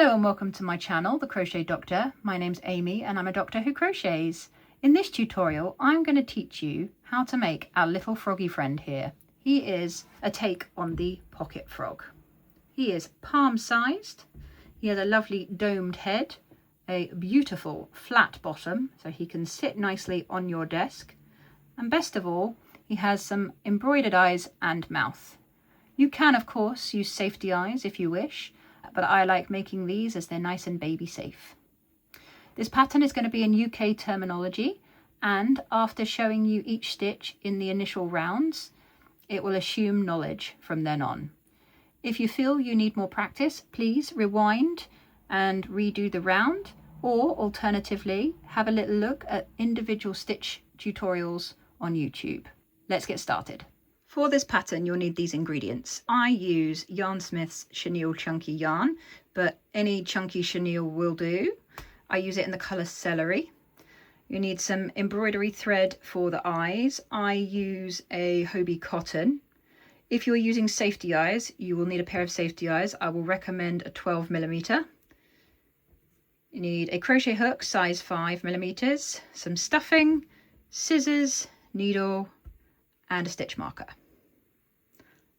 Hello and welcome to my channel, The Crochet Doctor. My name's Amy and I'm a doctor who crochets. In this tutorial, I'm going to teach you how to make our little froggy friend here. He is a take on the pocket frog. He is palm-sized. He has a lovely domed head, a beautiful flat bottom, so he can sit nicely on your desk. And best of all, he has some embroidered eyes and mouth. You can, of course, use safety eyes if you wish, but I like making these as they're nice and baby safe. This pattern is going to be in UK terminology, and after showing you each stitch in the initial rounds, it will assume knowledge from then on. If you feel you need more practice, please rewind and redo the round, or alternatively, have a little look at individual stitch tutorials on YouTube. Let's get started. For this pattern, you'll need these ingredients. I use Yarnsmith's chenille chunky yarn, but any chunky chenille will do. I use it in the colour celery. You need some embroidery thread for the eyes. I use a Hobie cotton. If you're using safety eyes, you will need a pair of safety eyes. I will recommend a 12mm. You need a crochet hook, size 5mm, some stuffing, scissors, needle, and a stitch marker.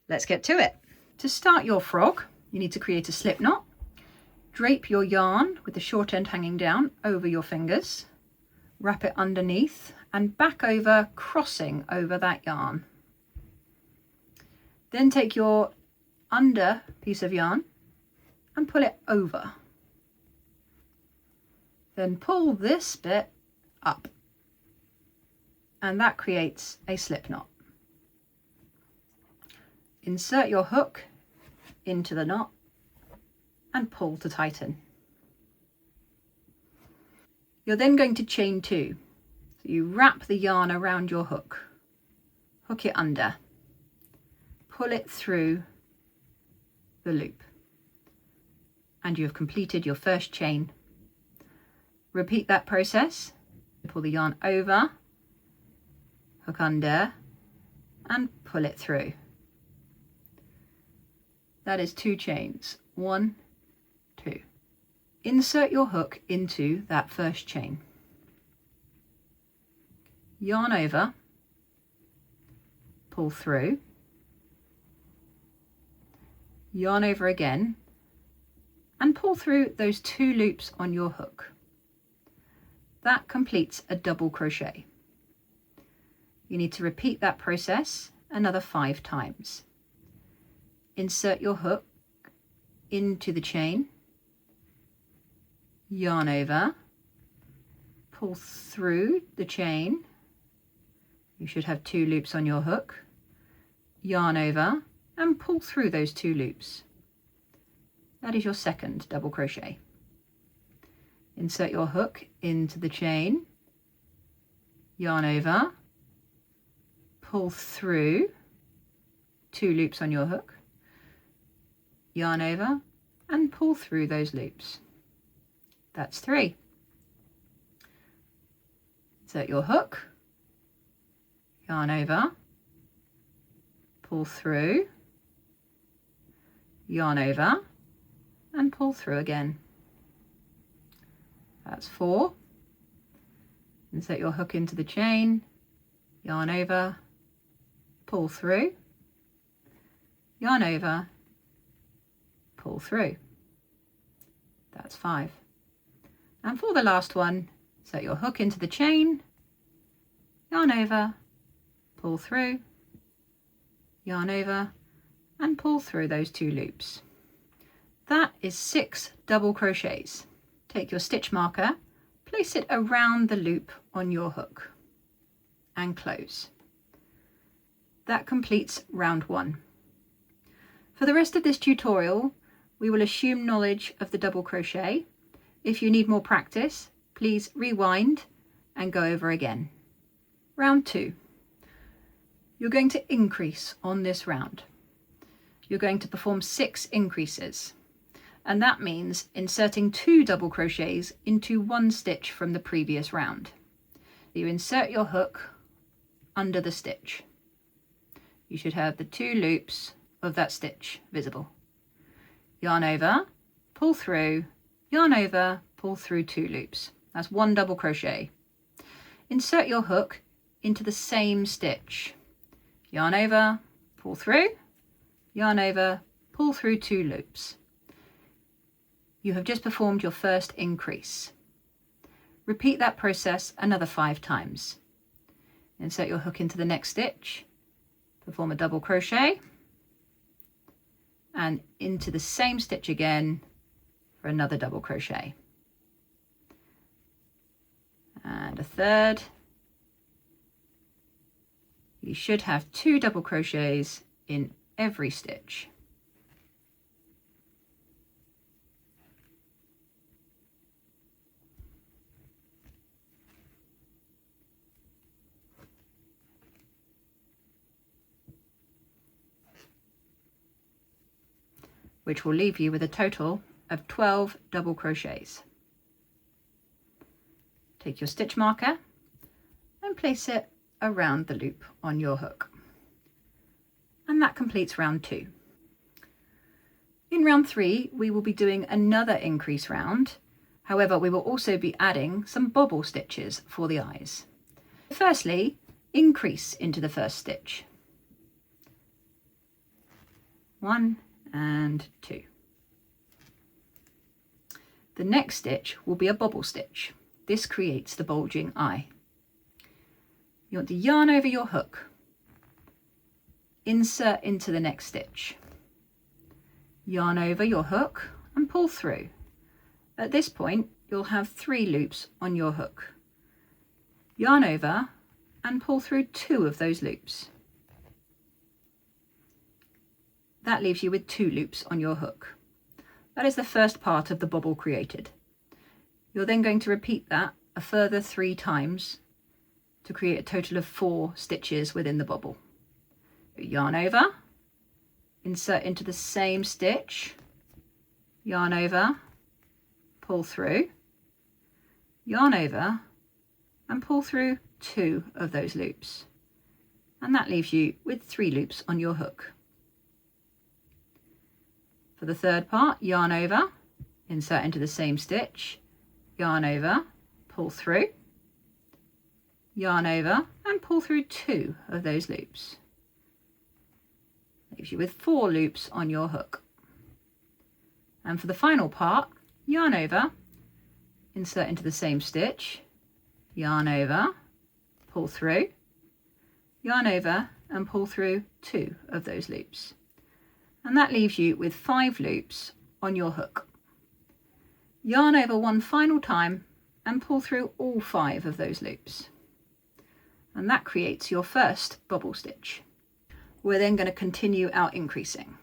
Let's get to it. To start your frog, you need to create a slip knot. Drape your yarn with the short end hanging down over your fingers. Wrap it underneath and back over, crossing over that yarn. Then take your under piece of yarn and pull it over. Then pull this bit up, and that creates a slip knot. Insert your hook into the knot and pull to tighten. You're then going to chain two. So you wrap the yarn around your hook, hook it under, pull it through the loop, and you have completed your first chain. Repeat that process. Pull the yarn over, hook under, and pull it through. That is 2 chains. 1, 2. Insert your hook into that first chain. Yarn over, pull through, yarn over again, and pull through those 2 loops on your hook. That completes a double crochet. You need to repeat that process another 5 times. Insert your hook into the chain, yarn over, pull through the chain. You should have 2 loops on your hook, yarn over, and pull through those 2 loops. That is your second double crochet. Insert your hook into the chain, yarn over, pull through 2 loops on your hook, yarn over, and pull through those loops. That's 3. Insert your hook, yarn over, pull through, yarn over, and pull through again. That's 4. Insert your hook into the chain, yarn over, pull through, yarn over, pull through. That's 5. And for the last one, set your hook into the chain, yarn over, pull through, yarn over, and pull through those 2 loops. That is 6 double crochets. Take your stitch marker, place it around the loop on your hook, and close. That completes round 1. For the rest of this tutorial, we will assume knowledge of the double crochet. If you need more practice, please rewind and go over again. Round 2. You're going to increase on this round. You're going to perform 6 increases, and that means inserting 2 double crochets into 1 stitch from the previous round. You insert your hook under the stitch. You should have the 2 loops of that stitch visible. Yarn over, pull through, yarn over, pull through 2 loops. That's 1 double crochet. Insert your hook into the same stitch. Yarn over, pull through, yarn over, pull through 2 loops. You have just performed your first increase. Repeat that process another 5 times. Insert your hook into the next stitch, perform a double crochet, and into the same stitch again for another double crochet. And a third. You should have 2 double crochets in every stitch. Which will leave you with a total of 12 double crochets. Take your stitch marker and place it around the loop on your hook. And that completes round 2. In round 3, we will be doing another increase round. However, we will also be adding some bobble stitches for the eyes. Firstly, increase into the first stitch. 1 and 2. The next stitch will be a bobble stitch. This creates the bulging eye. You want to yarn over your hook, insert into the next stitch, yarn over your hook and pull through. At this point, you'll have 3 loops on your hook. Yarn over and pull through 2 of those loops. That leaves you with 2 loops on your hook. That is the first part of the bobble created. You're then going to repeat that a further 3 times to create a total of 4 stitches within the bobble. Yarn over, insert into the same stitch, yarn over, pull through, yarn over and pull through 2 of those loops. And that leaves you with 3 loops on your hook. For the third part, yarn over, insert into the same stitch, yarn over, pull through, yarn over and pull through 2 of those loops. Leaves you with 4 loops on your hook. And for the final part, yarn over, insert into the same stitch, yarn over, pull through, yarn over and pull through 2 of those loops. And that leaves you with 5 loops on your hook. Yarn over one final time and pull through all 5 of those loops. And that creates your first bobble stitch. We're then going to continue our increasing.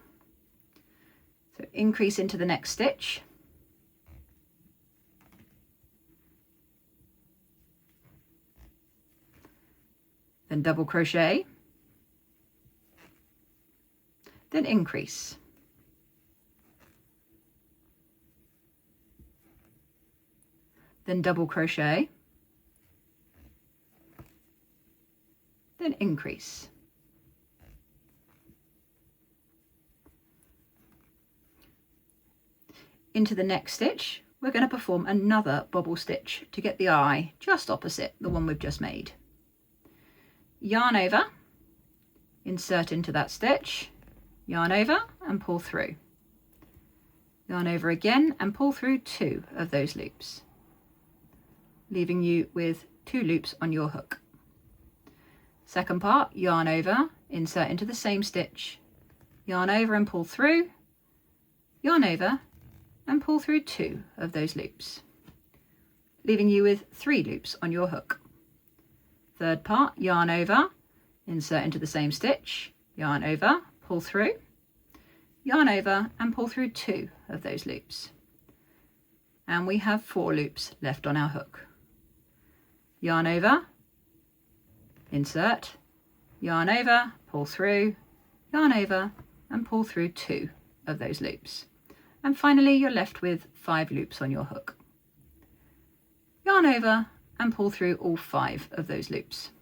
So increase into the next stitch. Then double crochet. Then increase. Then double crochet. Then increase. Into the next stitch, we're going to perform another bobble stitch to get the eye just opposite the one we've just made. Yarn over, insert into that stitch, yarn over and pull through. Yarn over again and pull through 2 of those loops, leaving you with 2 loops on your hook. Second part, yarn over, insert into the same stitch, yarn over and pull through, yarn over and pull through 2 of those loops, leaving you with 3 loops on your hook. Third part, yarn over, insert into the same stitch, yarn over, pull through, yarn over and pull through 2 of those loops. And we have 4 loops left on our hook. Yarn over, insert, yarn over, pull through, yarn over and pull through 2 of those loops. And finally you're left with 5 loops on your hook. Yarn over and pull through all 5 of those loops.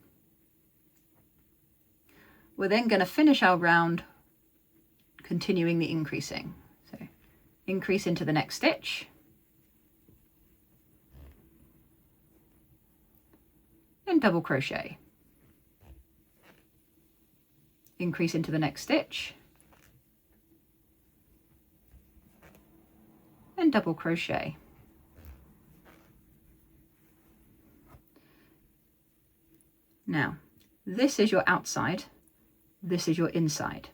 We're then going to finish our round continuing the increasing. So increase into the next stitch, then double crochet, increase into the next stitch, then double crochet. Now, this is your outside, this is your inside.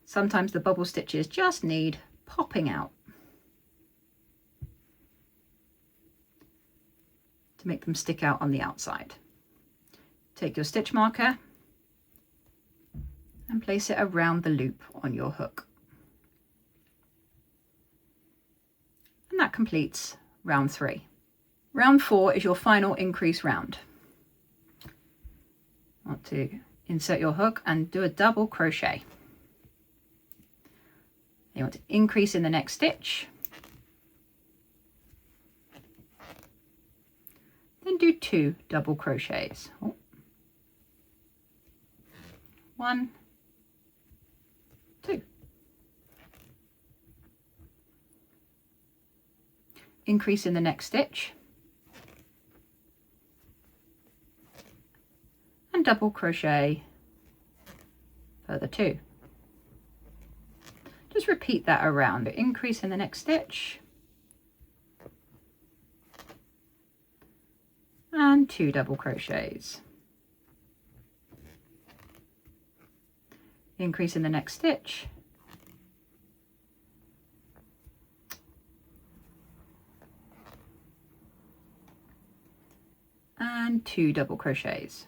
Sometimes the bubble stitches just need popping out to make them stick out on the outside. Take your stitch marker and place it around the loop on your hook. And that completes round 3. Round 4 is your final increase round. You want to insert your hook and do a double crochet. You want to increase in the next stitch, then do 2 double crochets. 1, 2. Increase in the next stitch and double crochet further 2. Just repeat that around. Increase in the next stitch and 2 double crochets. Increase in the next stitch and 2 double crochets.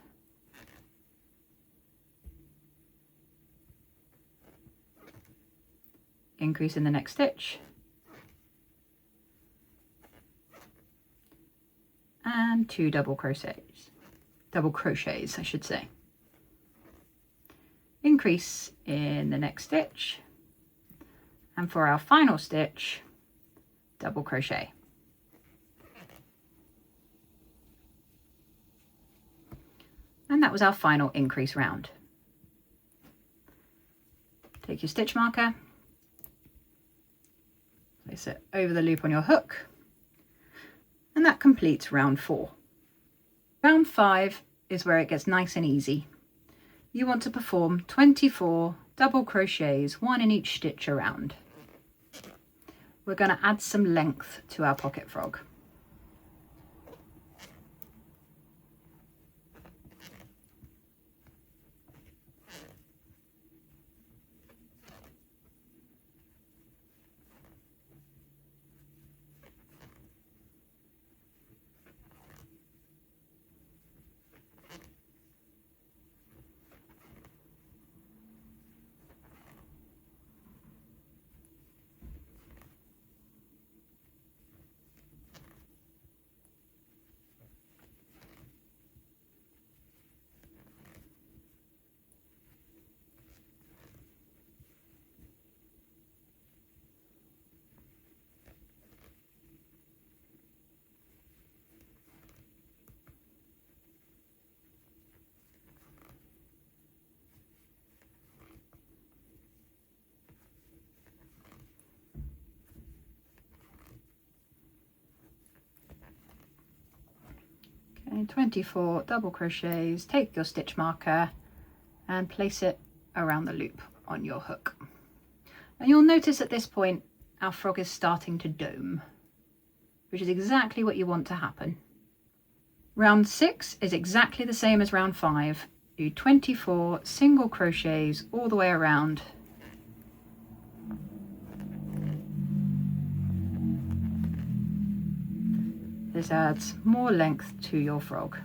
Increase in the next stitch and 2 double crochets, I should say. Increase in the next stitch, and for our final stitch, double crochet. And that was our final increase round. Take your stitch marker, place it over the loop on your hook, and that completes round 4. Round 5 is where it gets nice and easy. You want to perform 24 double crochets, 1 in each stitch around. We're going to add some length to our pocket frog. Okay, 24 double crochets. Take your stitch marker and place it around the loop on your hook. And you'll notice at this point our frog is starting to dome, which is exactly what you want to happen. Round 6 is exactly the same as round 5. Do 24 single crochets all the way around. This adds more length to your frog.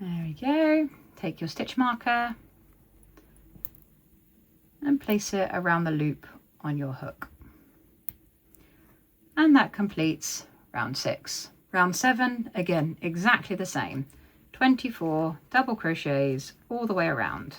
There we go. Take your stitch marker and place it around the loop on your hook. And that completes round 6. Round 7, again, exactly the same. 24 double crochets all the way around.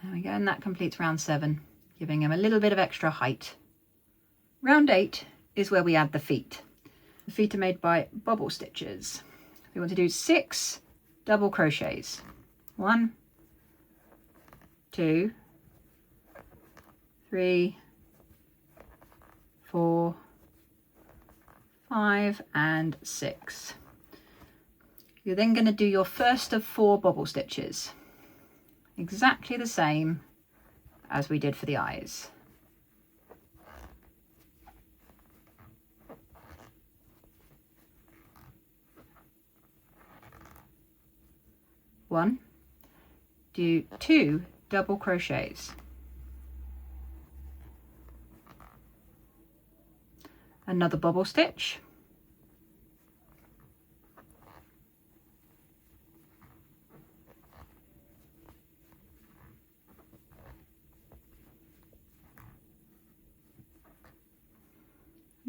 There we go, and that completes round 7, giving him a little bit of extra height. Round 8 is where we add the feet. The feet are made by bobble stitches. We want to do 6 double crochets. 1, 2, 3, 4, 5 and 6. You're then going to do your first of 4 bobble stitches. Exactly the same as we did for the eyes. One, do 2 double crochets. Another bobble stitch.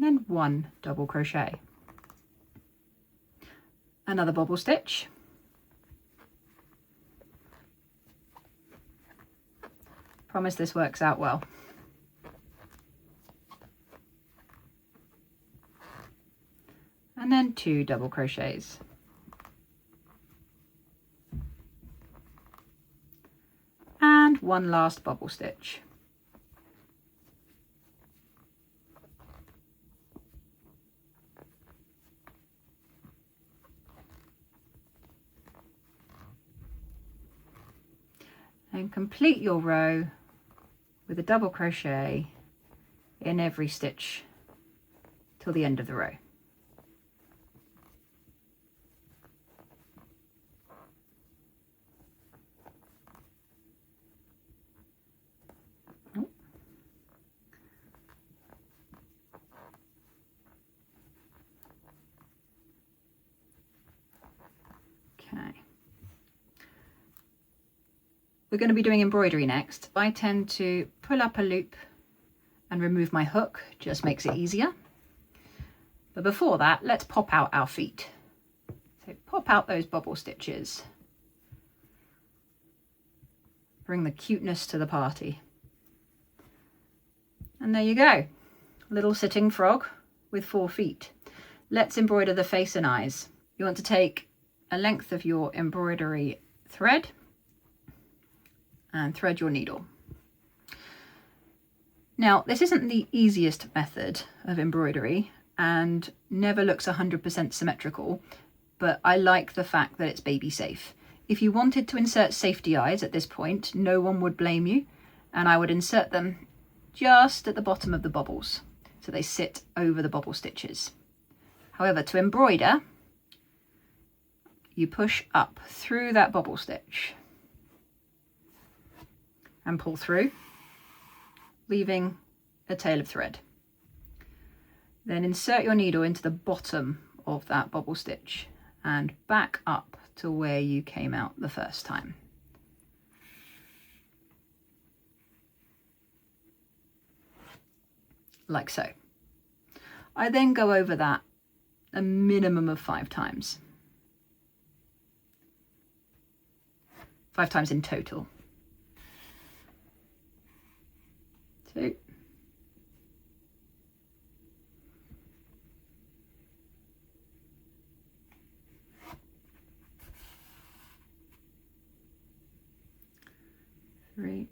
Then 1 double crochet, another bobble stitch, promise this works out well, and then 2 double crochets, and 1 last bobble stitch. And complete your row with a double crochet in every stitch till the end of the row. Okay. We're going to be doing embroidery next. I tend to pull up a loop and remove my hook, just makes it easier. But before that, let's pop out our feet. So pop out those bobble stitches. Bring the cuteness to the party. And there you go, little sitting frog with 4 feet. Let's embroider the face and eyes. You want to take a length of your embroidery thread and thread your needle. Now, this isn't the easiest method of embroidery and never looks 100% symmetrical, but I like the fact that it's baby safe. If you wanted to insert safety eyes at this point, no one would blame you, and I would insert them just at the bottom of the bobbles, so they sit over the bobble stitches. However, to embroider, you push up through that bobble stitch and pull through, leaving a tail of thread. Then insert your needle into the bottom of that bobble stitch and back up to where you came out the first time. Like so. I then go over that a minimum of 5 times. 5 times in total. 2, 3,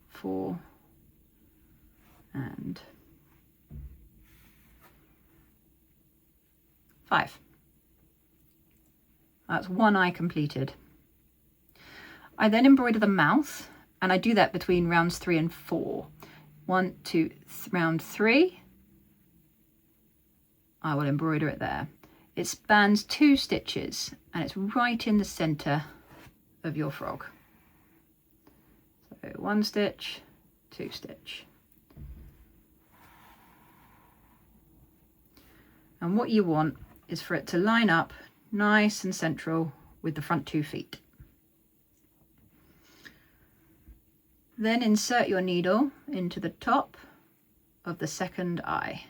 4 and 5. That's one eye completed. I then embroider the mouth, and I do that between rounds 3 and 4. 1, 2, round 3, I will embroider it there. It spans 2 stitches and it's right in the center of your frog. So 1 stitch, 2 stitch. And what you want is for it to line up nice and central with the front 2 feet. Then insert your needle into the top of the second eye.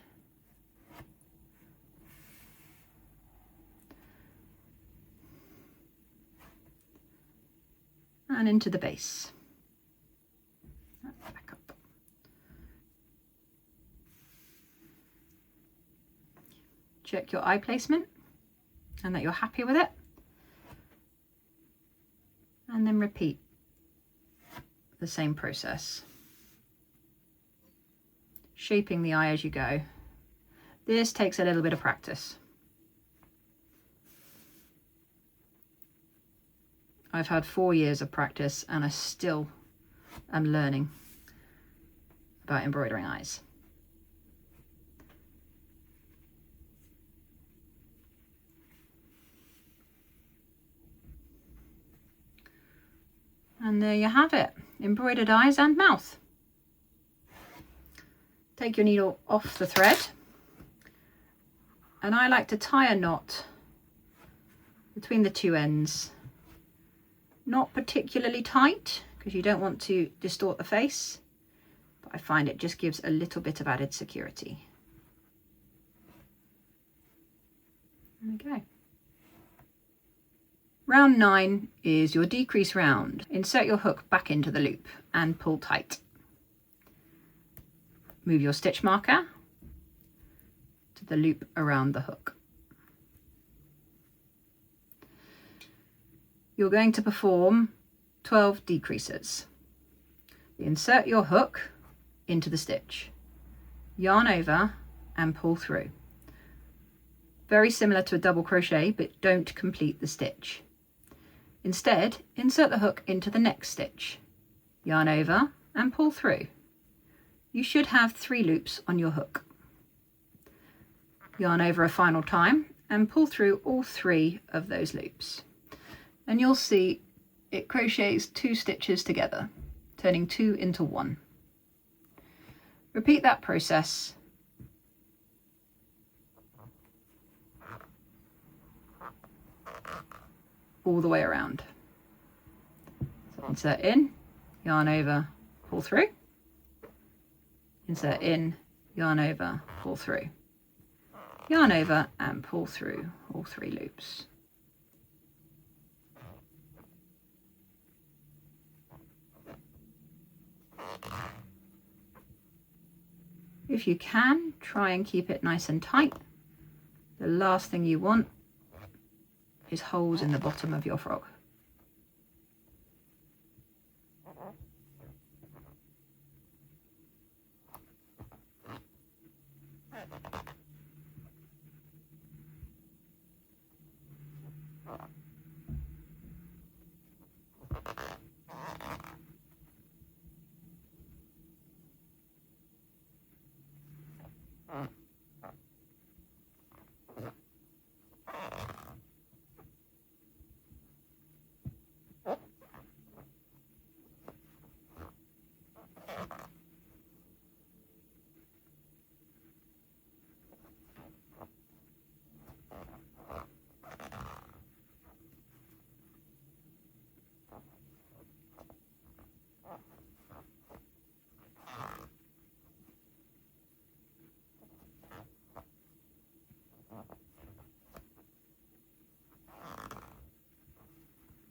And into the base. Back up. Check your eye placement and that you're happy with it. And then repeat the same process, shaping the eye as you go. This takes a little bit of practice. I've had 4 years of practice and I still am learning about embroidering eyes. And there you have it, embroidered eyes and mouth. Take your needle off the thread, and I like to tie a knot between the 2 ends. Not particularly tight, because you don't want to distort the face, but I find it just gives a little bit of added security. There we go. Round 9 is your decrease round. Insert your hook back into the loop and pull tight. Move your stitch marker to the loop around the hook. You're going to perform 12 decreases. Insert your hook into the stitch, yarn over and pull through. Very similar to a double crochet, but don't complete the stitch. Instead, insert the hook into the next stitch, yarn over and pull through. You should have 3 loops on your hook. Yarn over a final time and pull through all 3 of those loops. And you'll see it crochets 2 stitches together, turning 2 into 1. Repeat that process all the way around. So insert in, yarn over, pull through. Insert in, yarn over, pull through. Yarn over and pull through all 3 loops. If you can, try and keep it nice and tight. The last thing you want is holes in the bottom of your frog.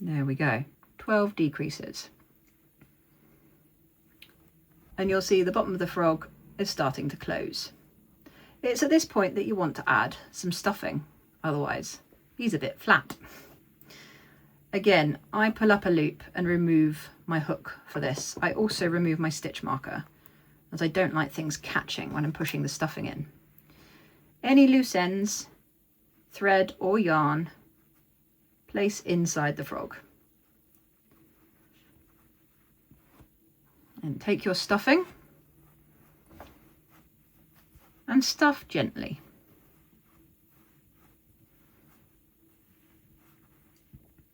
There we go, 12 decreases. And you'll see the bottom of the frog is starting to close. It's at this point that you want to add some stuffing, otherwise he's a bit flat. Again, I pull up a loop and remove my hook for this. I also remove my stitch marker, as I don't like things catching when I'm pushing the stuffing in. Any loose ends, thread or yarn, place inside the frog. And take your stuffing and stuff gently.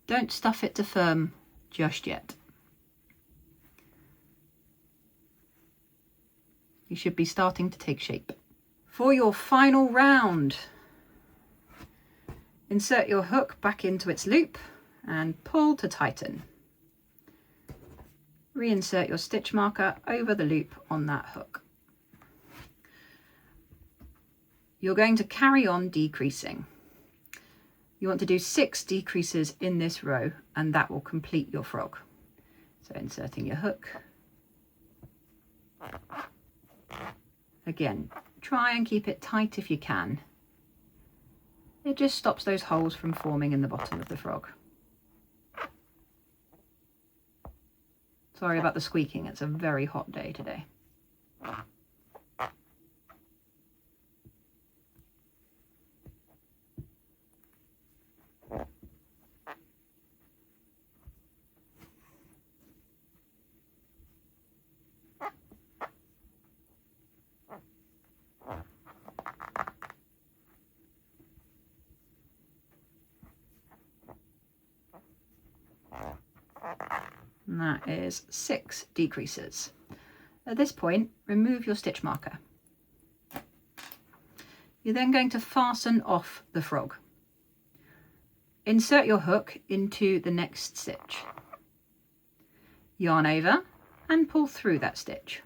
Don't stuff it to firm just yet. You should be starting to take shape. For your final round, insert your hook back into its loop and pull to tighten. Reinsert your stitch marker over the loop on that hook. You're going to carry on decreasing. You want to do 6 decreases in this row, and that will complete your frog. So inserting your hook. Again, try and keep it tight if you can. It just stops those holes from forming in the bottom of the frog. Sorry about the squeaking, it's a very hot day today. And that is 6 decreases. At this point, remove your stitch marker. You're then going to fasten off the frog. Insert your hook into the next stitch. Yarn over and pull through that stitch.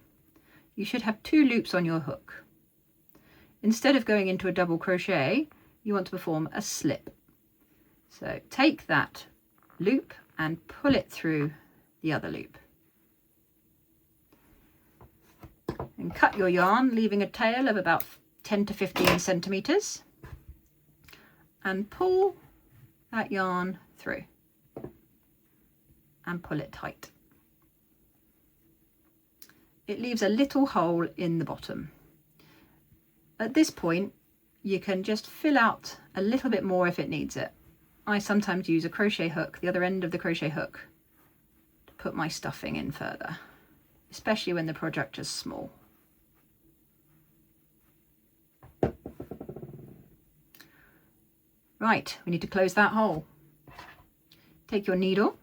You should have 2 loops on your hook. Instead of going into a double crochet, you want to perform a slip. So take that loop and pull it through the other loop. And cut your yarn, leaving a tail of about 10 to 15 centimeters, and pull that yarn through and pull it tight. It leaves a little hole in the bottom. At this point, you can just fill out a little bit more if it needs it. I sometimes use a crochet hook, the other end of the crochet hook, to put my stuffing in further, especially when the project is small. Right, we need to close that hole. Take your needle,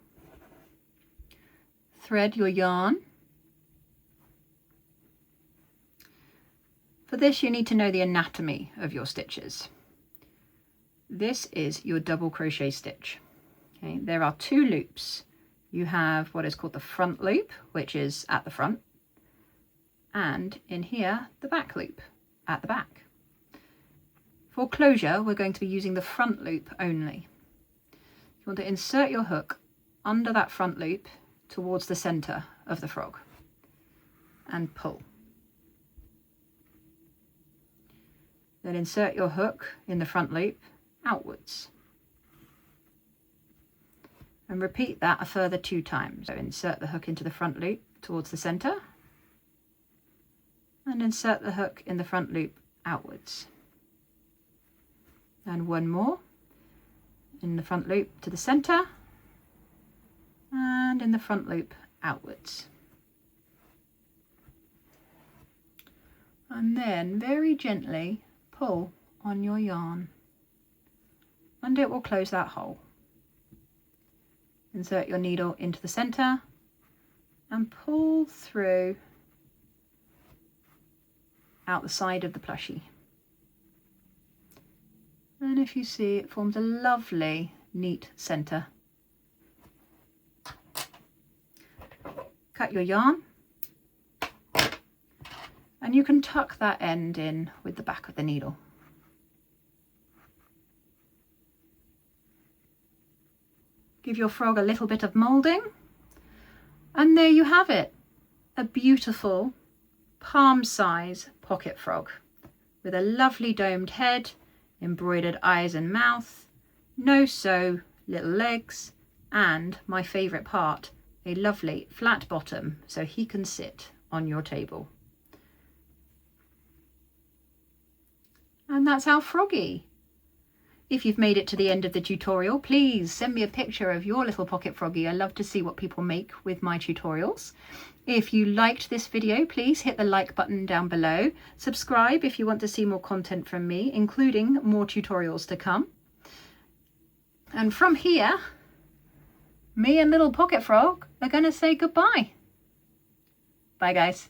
thread your yarn. For this, you need to know the anatomy of your stitches. This is your double crochet stitch. Okay, there are 2 loops. You have what is called the front loop, which is at the front, and in here, the back loop at the back. For closure, we're going to be using the front loop only. You want to insert your hook under that front loop towards the center of the frog and pull. Then insert your hook in the front loop outwards. And repeat that a further 2 times. So insert the hook into the front loop towards the center and insert the hook in the front loop outwards. And 1 more in the front loop to the center and in the front loop outwards. And then very gently pull on your yarn and it will close that hole. Insert your needle into the center and pull through out the side of the plushie. And if you see, it forms a lovely, neat center. Cut your yarn, and you can tuck that end in with the back of the needle. Give your frog a little bit of moulding. And there you have it. A beautiful palm-size pocket frog with a lovely domed head, embroidered eyes and mouth, no-sew little legs, and my favourite part, a lovely flat bottom so he can sit on your table. And that's our froggy. If you've made it to the end of the tutorial, please send me a picture of your little pocket froggy. I love to see what people make with my tutorials. If you liked this video, please hit the like button down below. Subscribe if you want to see more content from me, including more tutorials to come. And from here, me and little pocket frog are going to say goodbye. Bye guys.